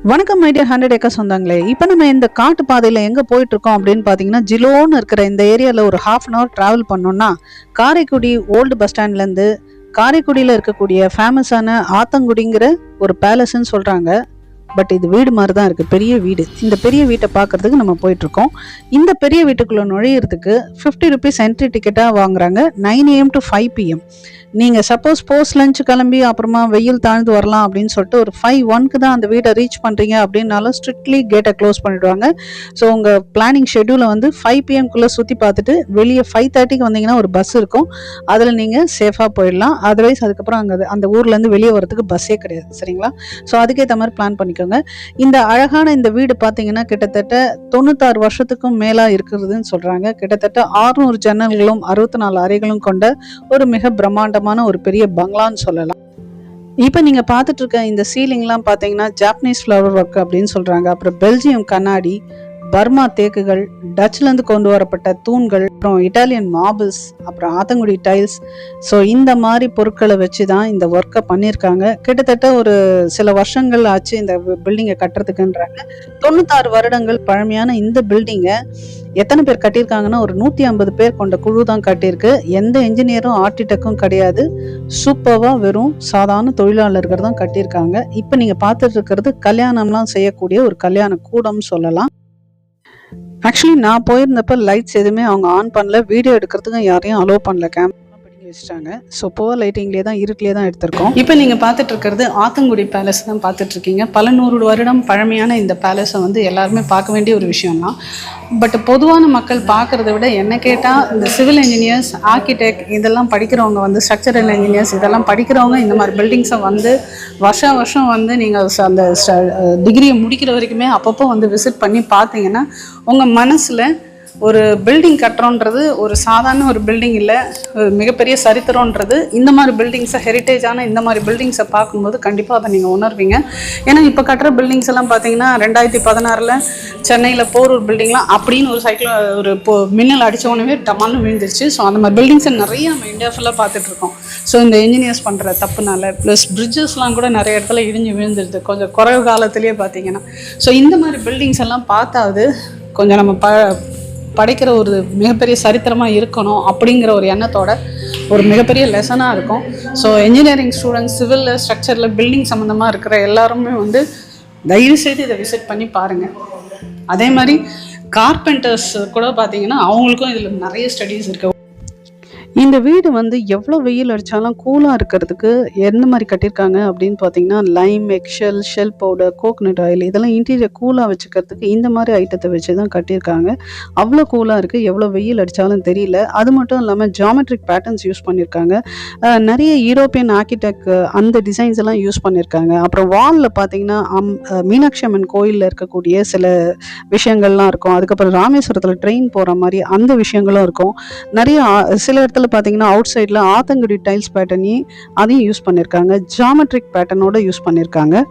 வணக்கம் my dear 100 acre சொந்தங்களே. இப்போ நம்ம இந்த காட்டு பாதையில் எங்கே போயிட்டுருக்கோம் அப்படின்னு பார்த்தீங்கன்னா, ஜிலோன்னு இருக்கிற இந்த ஏரியாவில் ஒரு ½ அன் ஹவர் ட்ராவல் பண்ணோன்னா காரைக்குடி ஓல்டு பஸ் ஸ்டாண்ட்லேருந்து காரைக்குடியில் இருக்கக்கூடிய ஃபேமஸான ஆத்தங்குடிங்கிற ஒரு பேலஸ்ன்னு சொல்கிறாங்க. பட் இது வீடு மாதிரி தான் இருக்குது, பெரிய வீடு. இந்த பெரிய வீட்டை பார்க்குறதுக்கு நம்ம போயிட்டுருக்கோம். இந்த பெரிய வீட்டுக்குள்ளே நுழையிறதுக்கு 50 ருபீஸ் என்ட்ரி டிக்கெட்டாக வாங்குறாங்க. 9 AM to 5 PM. நீங்கள் சப்போஸ் போஸ்ட் லஞ்ச் கிளம்பி அப்புறமா வெயில் தாழ்ந்து வரலாம் அப்படின்னு சொல்லிட்டு ஒரு 5:01 தான் அந்த வீட்டை ரீச் பண்ணுறீங்க அப்படின்னாலும் ஸ்ட்ரிக்ட்லி கேட்டை க்ளோஸ் பண்ணிவிடுவாங்க. ஸோ உங்கள் பிளானிங் ஷெட்யூலை வந்து 5 PM சுற்றி பார்த்துட்டு வெளியே 5:30 வந்தீங்கன்னா ஒரு பஸ் இருக்கும், அதில் நீங்கள் சேஃபாக போயிடலாம். அதர்வைஸ் அதுக்கப்புறம் அந்த ஊர்லேருந்து வெளியே வரதுக்கு பஸ்ஸே கிடையாது, சரிங்களா? ஸோ அதுக்கேற்ற மாதிரி பிளான் பண்ணிக்கோங்க. இந்த அழகான இந்த வீடு பார்த்தீங்கன்னா கிட்டத்தட்ட 96 வருஷத்துக்கும் மேலாக இருக்கிறதுன்னு சொல்கிறாங்க. கிட்டத்தட்ட 600 ஜன்னல்களும் 64 அறைகளும் கொண்ட ஒரு மிக பிரம்மாண்ட ஒரு பெரிய பங்களான்னு சொல்லலாம். இப்போ நீங்கள் பார்த்துட்டு இருக்க இந்த சீலிங்லாம் பார்த்தீங்கன்னா ஜாப்பனீஸ் ஃப்ளவர் ஒர்க் அப்படின்னு சொல்கிறாங்க. அப்புறம் பெல்ஜியம் கண்ணாடி, பர்மா தேக்குகள், டச்லேருந்து கொண்டு வரப்பட்ட தூண்கள், அப்புறம் இட்டாலியன் மார்பிள்ஸ், அப்புறம் ஆத்தங்குடி டைல்ஸ். ஸோ இந்த மாதிரி பொருட்களை வச்சு தான் இந்த ஒர்க்கை பண்ணியிருக்காங்க. கிட்டத்தட்ட ஒரு சில வருஷங்கள் ஆச்சு இந்த பில்டிங்கை கட்டுறதுக்குன்றாங்க. 96 வருடங்கள் பழமையான இந்த பில்டிங்கை எத்தனை பேர் கட்டியிருக்காங்கன்னா ஒரு 150 பேர் கொண்ட குழு தான் கட்டியிருக்கு. எந்த என்ஜினியரும் ஆர்கிடெக்டும் கிடையாது. சூப்பராக வெறும் சாதாரண தொழிலாளர்கள் தான் கட்டியிருக்காங்க. இப்போ நீங்கள் பார்த்துட்டு இருக்கிறது கல்யாணம்லாம் செய்யக்கூடிய ஒரு கல்யாண கூடம்னு சொல்லலாம். ஆக்சுவலி நான் போயிருந்தப்ப லைட்ஸ் எதுவுமே அவங்க ஆன் பண்ணல, வீடியோ எடுக்கிறதுக்கு யாரையும் அலோவ் பண்ணல, கேமரா வச்சுட்டாங்க. ஸோ புவர் லைட்டிங்லேயே தான், இருட்டிலே தான் எடுத்திருக்கோம். இப்போ நீங்கள் பார்த்துட்டு இருக்கிறது ஆத்தங்குடி பேலஸ் தான் பார்த்துட்டு இருக்கீங்க. பல 100 வருடம் பழமையான இந்த பேலஸை வந்து எல்லாருமே பார்க்க வேண்டிய ஒரு விஷயம் தான். பட் பொதுவான மக்கள் பார்க்குறத விட என்ன கேட்டால் இந்த சிவில் இன்ஜினியர்ஸ், ஆர்கிடெக்ட் இதெல்லாம் படிக்கிறவங்க வந்து ஸ்ட்ரக்சரல் இன்ஜினியர்ஸ் இதெல்லாம் படிக்கிறவங்க இந்த மாதிரி பில்டிங்ஸை வந்து வருஷம் வந்து நீங்கள் அந்த டிகிரியை முடிக்கிற வரைக்குமே அப்பப்போ வந்து விசிட் பண்ணி பார்த்தீங்கன்னா உங்கள் மனசில் ஒரு பில்டிங் கட்டுறோன்றது ஒரு சாதாரண ஒரு பில்டிங் இல்லை, ஒரு மிகப்பெரிய சரித்திரன்றது. இந்த மாதிரி பில்டிங்ஸை, ஹெரிட்டேஜான இந்த மாதிரி பில்டிங்ஸை பார்க்கும்போது கண்டிப்பாக அதை நீங்கள் உணர்வீங்க. ஏன்னா இப்போ கட்டுற பில்டிங்ஸ் எல்லாம் பார்த்தீங்கன்னா 2016 சென்னையில் போரூர் பில்டிங்லாம் அப்படின்னு ஒரு மின்னல் அடித்தவொடனே டமால்னு விழுந்துருச்சு. ஸோ அந்த மாதிரி பில்டிங்ஸை நிறைய நம்ம இந்தியா ஃபுல்லாக பார்த்துட்ருக்கோம். ஸோ இந்த இன்ஜினியர்ஸ் பண்ணுற தப்புனால ப்ளஸ் பிரிட்ஜஸ்லாம் கூட நிறைய இடத்துல இடிஞ்சு விழுந்துருது கொஞ்சம் குறைவு காலத்திலே பார்த்தீங்கன்னா. ஸோ இந்த மாதிரி பில்டிங்ஸ் எல்லாம் பார்த்தாவது கொஞ்சம் நம்ம படைக்கிற ஒரு மிகப்பெரிய சரித்திரமாக இருக்கணும் அப்படிங்கிற ஒரு எண்ணத்தோட ஒரு மிகப்பெரிய லெசனாக இருக்கும். ஸோ இன்ஜினியரிங் ஸ்டூடெண்ட்ஸ், சிவில் ஸ்ட்ரக்சரில் பில்டிங் சம்மந்தமாக இருக்கிற எல்லாருமே வந்து தயவுசெய்து இதை விசிட் பண்ணி பாருங்கள். அதே மாதிரி கார்பெண்டர்ஸ் கூட பார்த்தீங்கன்னா அவங்களுக்கும் இதில் நிறைய ஸ்டடீஸ் இருக்குது. இந்த வீடு வந்து எவ்வளோ வெயில் அடித்தாலும் கூலாக இருக்கிறதுக்கு எந்த மாதிரி கட்டியிருக்காங்க அப்படின்னு பார்த்தீங்கன்னா lime, eggshell, shell powder, coconut oil இதெல்லாம் இன்டீரியர் கூலாக வச்சுக்கிறதுக்கு இந்த மாதிரி ஐட்டத்தை வச்சு தான் கட்டியிருக்காங்க. அவ்வளோ கூலாக இருக்குது, எவ்வளோ வெயில் அடித்தாலும் தெரியல. அது மட்டும் இல்லாமல் ஜாமெட்ரிக் பேட்டர்ன்ஸ் யூஸ் பண்ணியிருக்காங்க. நிறைய யூரோப்பியன் ஆர்கிடெக்ட் அந்த டிசைன்ஸ் எல்லாம் யூஸ் பண்ணியிருக்காங்க. அப்புறம் வாலில் பார்த்தீங்கன்னா மீனாட்சி அம்மன் கோயிலில் இருக்கக்கூடிய சில விஷயங்கள்லாம் இருக்கும். அதுக்கப்புறம் ராமேஸ்வரத்தில் ட்ரெயின் போகிற மாதிரி அந்த விஷயங்களும் இருக்கும். நிறைய சில இடத்துல பார்த்தீங்கன்னா அவுட் சைடில் ஆத்தங்குடி டைல்ஸ் பேட்டர்னையும் அதையும் யூஸ் பண்ணியிருக்காங்க. ஜாமெட்ரிக் பேட்டர்னோட யூஸ் பண்ணியிருக்காங்க.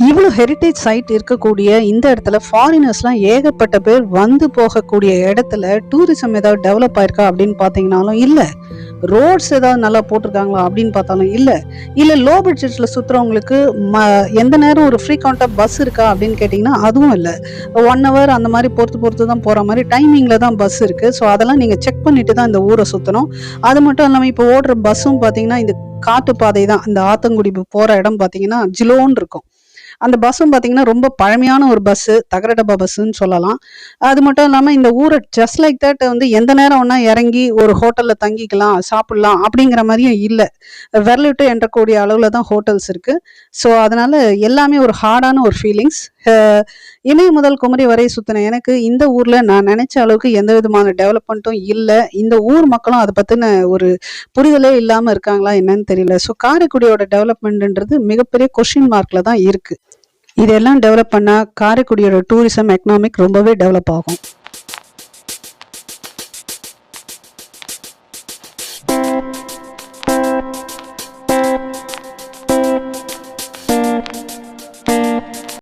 இவ்வளோ ஹெரிட்டேஜ் சைட் இருக்கக்கூடிய இந்த இடத்துல ஃபாரினர்ஸ்லாம் ஏகப்பட்ட பேர் வந்து போகக்கூடிய இடத்துல டூரிசம் ஏதாவது டெவலப் ஆயிருக்கா அப்படின்னு பார்த்தீங்கன்னாலும் இல்லை. ரோட்ஸ் ஏதாவது நல்லா போட்டிருக்காங்களா அப்படின்னு பார்த்தாலும் இல்லை லோ பட்ஜெட்டில் சுற்றுறவங்களுக்கு எந்த நேரம் ஒரு ஃப்ரீக்வெண்ட்டாக பஸ் இருக்கா அப்படின்னு கேட்டிங்கன்னா அதுவும் இல்லை. 1 hour அந்த மாதிரி பொறுத்து தான் போகிற மாதிரி டைமிங்கில் தான் பஸ் இருக்குது. ஸோ அதெல்லாம் நீங்கள் செக் பண்ணிட்டு தான் இந்த ஊரை சுற்றணும். அது மட்டும் இல்லாமல் இப்போ ஓடுற பஸ்ஸும் பார்த்தீங்கன்னா இந்த காட்டு பாதை தான். இந்த ஆத்தங்குடி போகிற இடம் பார்த்தீங்கன்னா ஜிலோன்னு இருக்கும். அந்த பஸ்ஸும் பார்த்தீங்கன்னா ரொம்ப பழமையான ஒரு பஸ்ஸு, தகர டப்பா பஸ்ஸுன்னு சொல்லலாம். அது மட்டும் இல்லாமல் இந்த ஊரை ஜஸ்ட் லைக் தட் வந்து எந்த நேரம் ஒன்றா இறங்கி ஒரு ஹோட்டலில் தங்கிக்கலாம், சாப்பிட்லாம் அப்படிங்கிற மாதிரியும் இல்லை. விரலிட்டு எண்ணக்கூடிய அளவில் தான் ஹோட்டல்ஸ் இருக்குது. ஸோ அதனால் எல்லாமே ஒரு ஹார்டான ஒரு ஃபீலிங்ஸ். இமய முதல் குமரி வரை சுற்றின எனக்கு இந்த ஊரில் நான் நினச்ச அளவுக்கு எந்த விதமான டெவலப்மெண்ட்டும் இல்லை. இந்த ஊர் மக்களும் அதை பற்றின ஒரு புரிதலே இல்லாமல் இருக்காங்களா என்னன்னு தெரியல. ஸோ காரைக்குடியோட டெவலப்மெண்ட்ன்றது மிகப்பெரிய கொஸ்டின் மார்க்கில் தான் இருக்குது. இதெல்லாம் டெவலப் பண்ணால் காரைக்குடியோட டூரிசம் எக்கனாமிக் ரொம்பவே டெவலப் ஆகும்.